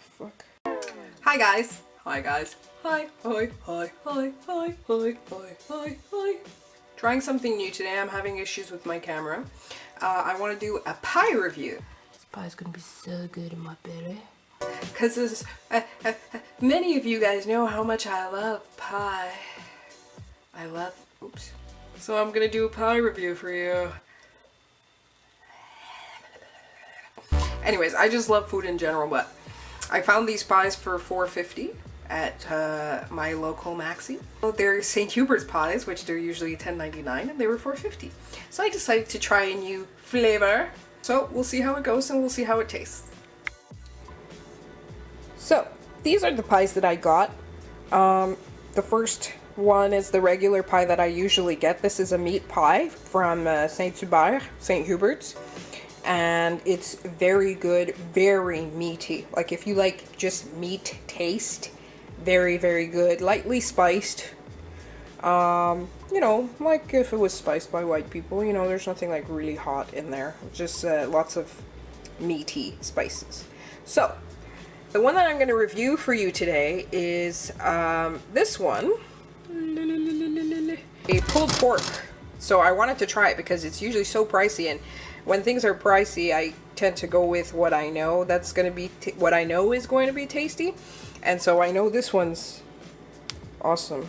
Fuck. Hi guys. Hi guys. Hi. Hi. Hi. Hi. Hi. Hi. Hi. Hi. Hi. Trying something new today. I'm having issues with my camera. I want to do a pie review. This pie is gonna be so good in my belly. Because many of you guys know how much I love pie. Oops. So I'm gonna do a pie review for you. Anyways, I just love food in general, but I found these pies for $4.50 at my local Maxi. They're St-Hubert's pies, which they're usually $10.99, and they were $4.50. So I decided to try a new flavor. So we'll see how it goes and we'll see how it tastes. So these are the pies that I got. The first one is the regular pie that I usually get. This is a meat pie from St-Hubert's. And it's very good, very meaty. Like if you like just meat taste, very, very good. Lightly spiced. You know, like if it was spiced by white people, you know, there's nothing like really hot in there. Just lots of meaty spices. So, the one that I'm going to review for you today is this one. A pulled pork. So I wanted to try it because it's usually so pricey, and when things are pricey, I tend to go with what I know that's going to be what I know is going to be tasty. And so I know this one's awesome.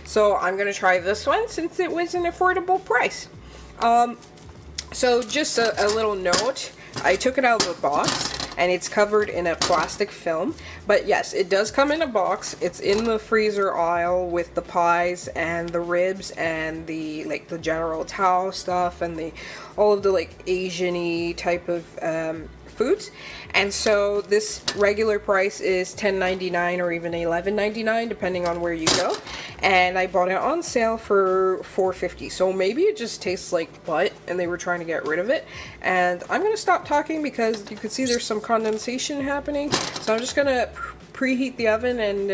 So I'm going to try this one since it was an affordable price. So just a little note, I took it out of the box and it's covered in a plastic film, but yes, it does come in a box. It's in the freezer aisle with the pies and the ribs and the like the General Tao stuff and the all of the like Asian-y type of foods. And so this regular price is $10.99 or even $11.99 depending on where you go, and I bought it on sale for $4.50. so maybe it just tastes like butt and they were trying to get rid of it. And I'm gonna stop talking because you can see there's some condensation happening, so I'm just gonna preheat the oven and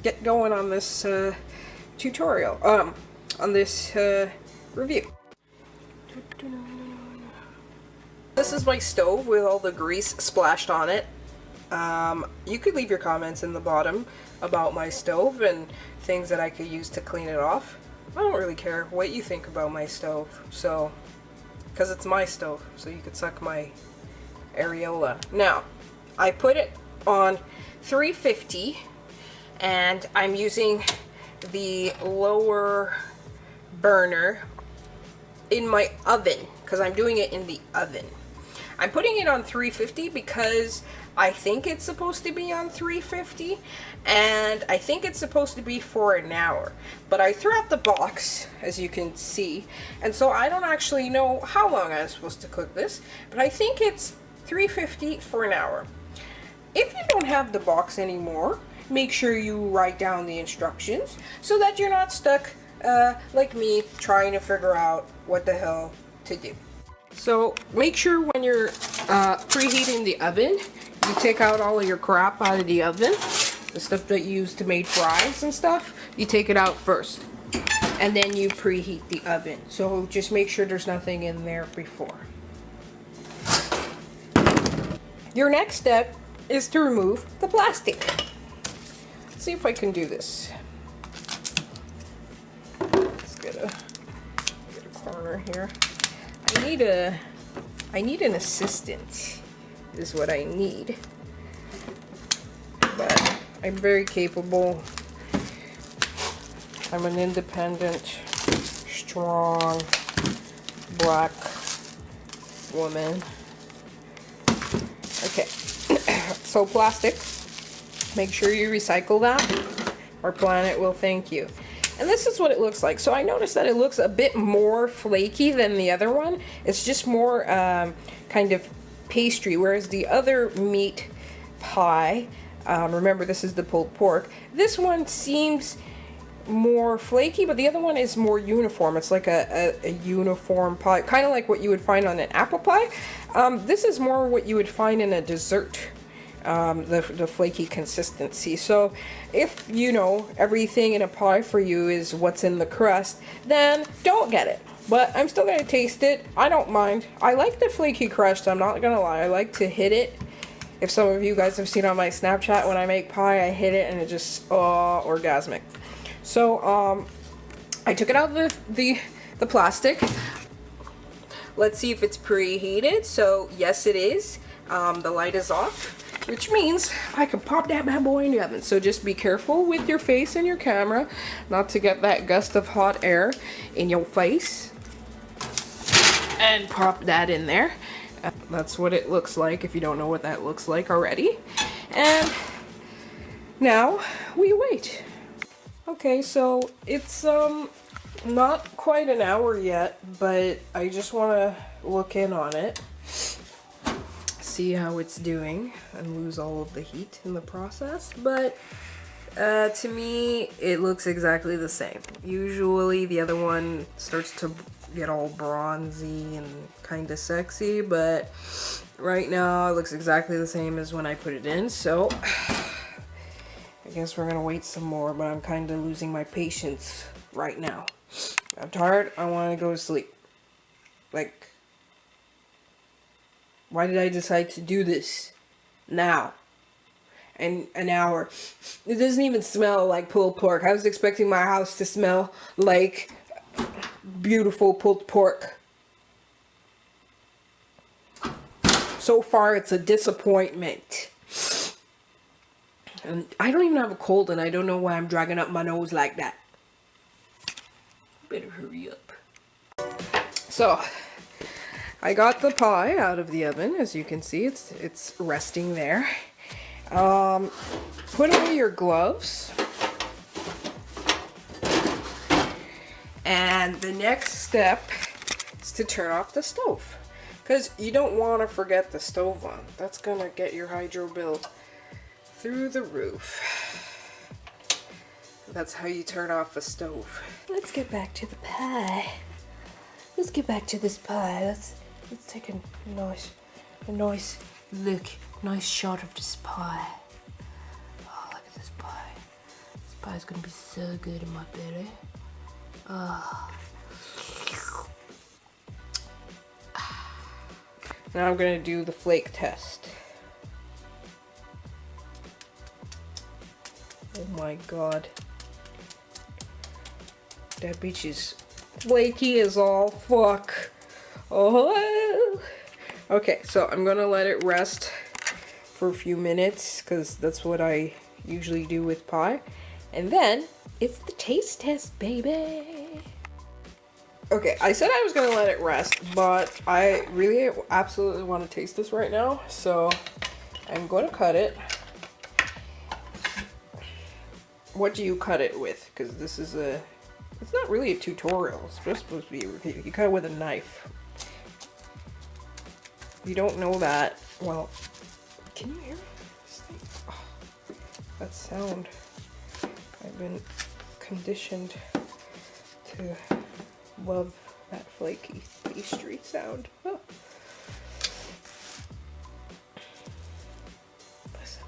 get going on this tutorial, on this review. This is my stove with all the grease splashed on it. You could leave your comments in the bottom about my stove and things that I could use to clean it off. I don't really care what you think about my stove, so, because it's my stove, so you could suck my areola. Now, I put it on 350 and I'm using the lower burner in my oven because I'm doing it in the oven. I'm putting it on 350 because I think it's supposed to be on 350 and I think it's supposed to be for an hour, but I threw out the box as you can see, and so I don't actually know how long I'm supposed to cook this, but I think it's 350 for an hour. If you don't have the box anymore, make sure you write down the instructions so that you're not stuck like me trying to figure out what the hell to do. So make sure when you're preheating the oven, you take out all of your crap out of the oven, the stuff that you use to make fries and stuff, you take it out first and then you preheat the oven. So just make sure there's nothing in there before. Your next step is to remove the plastic. Let's see if I can do this. Let's get a corner here. I need an assistant is what I need, but I'm very capable. I'm an independent, strong, black woman. Okay, so plastic, make sure you recycle that. Our planet will thank you. And this is what it looks like. So I noticed that it looks a bit more flaky than the other one. It's just more kind of pastry, whereas the other meat pie, remember this is the pulled pork, this one seems more flaky, but the other one is more uniform. It's like a uniform pie, kind of like what you would find on an apple pie. This is more what you would find in a dessert the flaky consistency. So if you know everything in a pie for you is what's in the crust, then don't get it. But I'm still gonna taste it. I don't mind. I like the flaky crust, I'm not gonna lie. I like to hit it. If some of you guys have seen on my Snapchat, when I make pie, I hit it and it just, orgasmic. So, I took it out of the plastic. Let's see if it's preheated. So, yes it is. The light is off, which means I can pop that bad boy in the oven. So just be careful with your face and your camera, not to get that gust of hot air in your face. And pop that in there. That's what it looks like if you don't know what that looks like already. And now we wait. Okay, so it's not quite an hour yet, but I just want to look in on it, see how it's doing, and lose all of the heat in the process. But to me, it looks exactly the same. Usually the other one starts to get all bronzy and kind of sexy, but right now it looks exactly the same as when I put it in. So I guess we're gonna wait some more, but I'm kind of losing my patience right now. I'm tired. I want to go to sleep. Like, why did I decide to do this now? And an hour. It doesn't even smell like pulled pork. I was expecting my house to smell like beautiful pulled pork. So far, it's a disappointment. And I don't even have a cold, and I don't know why I'm dragging up my nose like that. Better hurry up. So, I got the pie out of the oven. As you can see, it's resting there. Put away your gloves. And the next step is to turn off the stove. Because you don't want to forget the stove on. That's going to get your hydro bill through the roof. That's how you turn off a stove. Let's get back to the pie. Let's get back to this pie. Let's take a nice look, nice shot of this pie. Oh, look at this pie. This pie is gonna be so good in my belly. Oh. Now I'm gonna do the flake test. Oh my god. That bitch is flaky as all fuck. Oh. Okay, so I'm gonna let it rest for a few minutes because that's what I usually do with pie. And then it's the taste test, baby. Okay, I said I was gonna let it rest, but I really absolutely want to taste this right now. So I'm gonna cut it. What do you cut it with? Because this is it's not really a tutorial. It's just supposed to be a review. You cut it with a knife. If you don't know that, well, can you hear this thing? Oh, that sound. I've been conditioned to love that flaky pastry sound. Oh. Listen.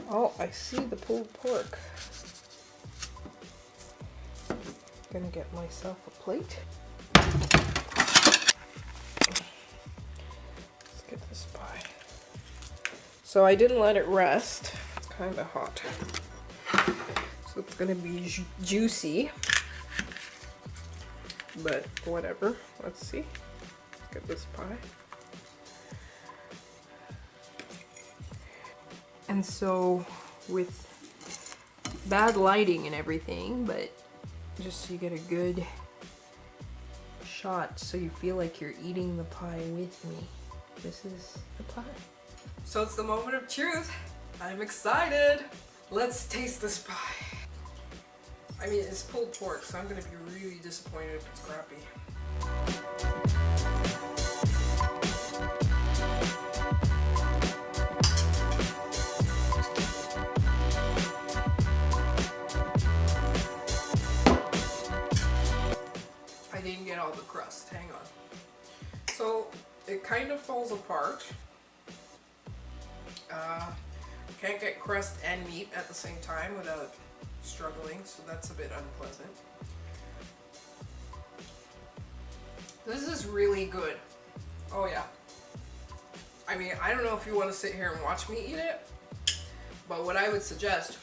Oh, I see the pulled pork. Gonna get myself a plate. Let's get this pie. So I didn't let it rest. It's kind of hot. So it's gonna be juicy. But whatever. Let's see. Let's get this pie. And so with bad lighting and everything, but just so you get a good shot so you feel like you're eating the pie with me. This is the pie. So it's the moment of truth. I'm excited. Let's taste this pie. I mean, it's pulled pork, so I'm gonna be really disappointed if it's crappy. I didn't get all the crust, hang on. So it kind of falls apart. Can't get crust and meat at the same time without struggling, so that's a bit unpleasant. This is really good. Oh yeah. I mean, I don't know if you want to sit here and watch me eat it, but what I would suggest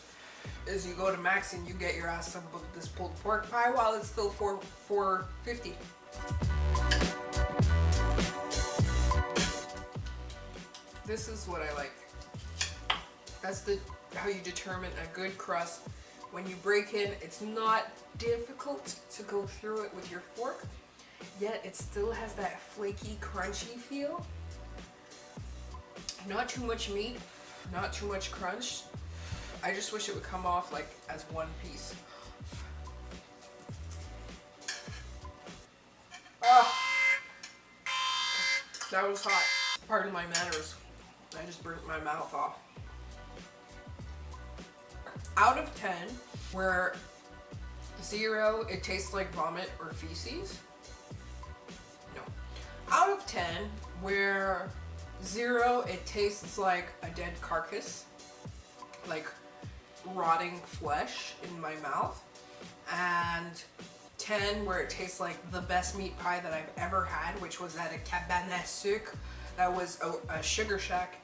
is you go to Max and you get your ass some of this pulled pork pie while it's still $4.50. This is what I like. That's how you determine a good crust. When you break in, it's not difficult to go through it with your fork, yet it still has that flaky, crunchy feel. Not too much meat, not too much crunch. I just wish it would come off like as one piece. Oh, that was hot. Pardon my manners. I just burnt my mouth off. Out of 10, where 0, it tastes like vomit or feces. No. Out of 10, where 0, it tastes like a dead carcass, like rotting flesh in my mouth, and 10, where it tastes like the best meat pie that I've ever had, which was at a cabane à sucre. That was a sugar shack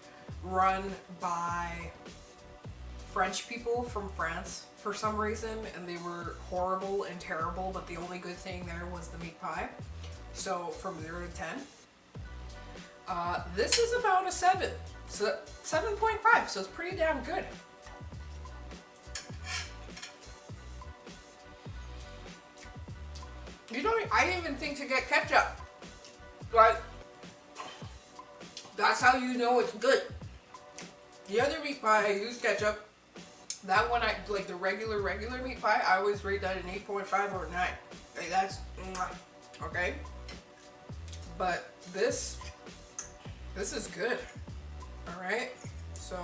run by French people from France for some reason, and they were horrible and terrible, but the only good thing there was the meat pie. So from 0 to 10, this is about a 7, so 7.5, so it's pretty damn good. You don't, I didn't even think to get ketchup, but that's how you know it's good. The other meat pie, I used ketchup. That one, I like the regular meat pie, I always rate that an 8.5 or 9. Okay, that's, okay. But this is good. All right, so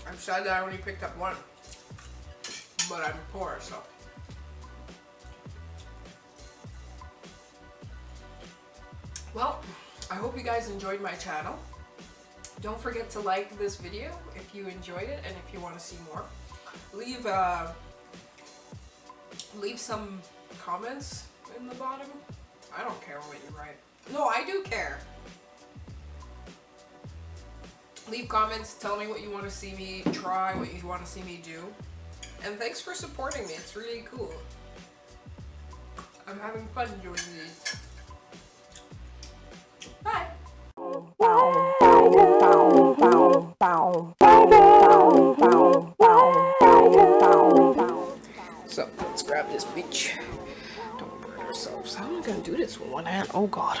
I'm sad that I only picked up one, but I'm poor, so. Well, I hope you guys enjoyed my channel. Don't forget to like this video if you enjoyed it and if you want to see more. Leave some comments in the bottom. I don't care what you write. No, I do care. Leave comments, tell me what you want to see me try, what you want to see me do. And thanks for supporting me, it's really cool. I'm having fun doing these. Bye! So, let's grab this bitch. Don't burn ourselves. How am I gonna do this with one hand? Oh god.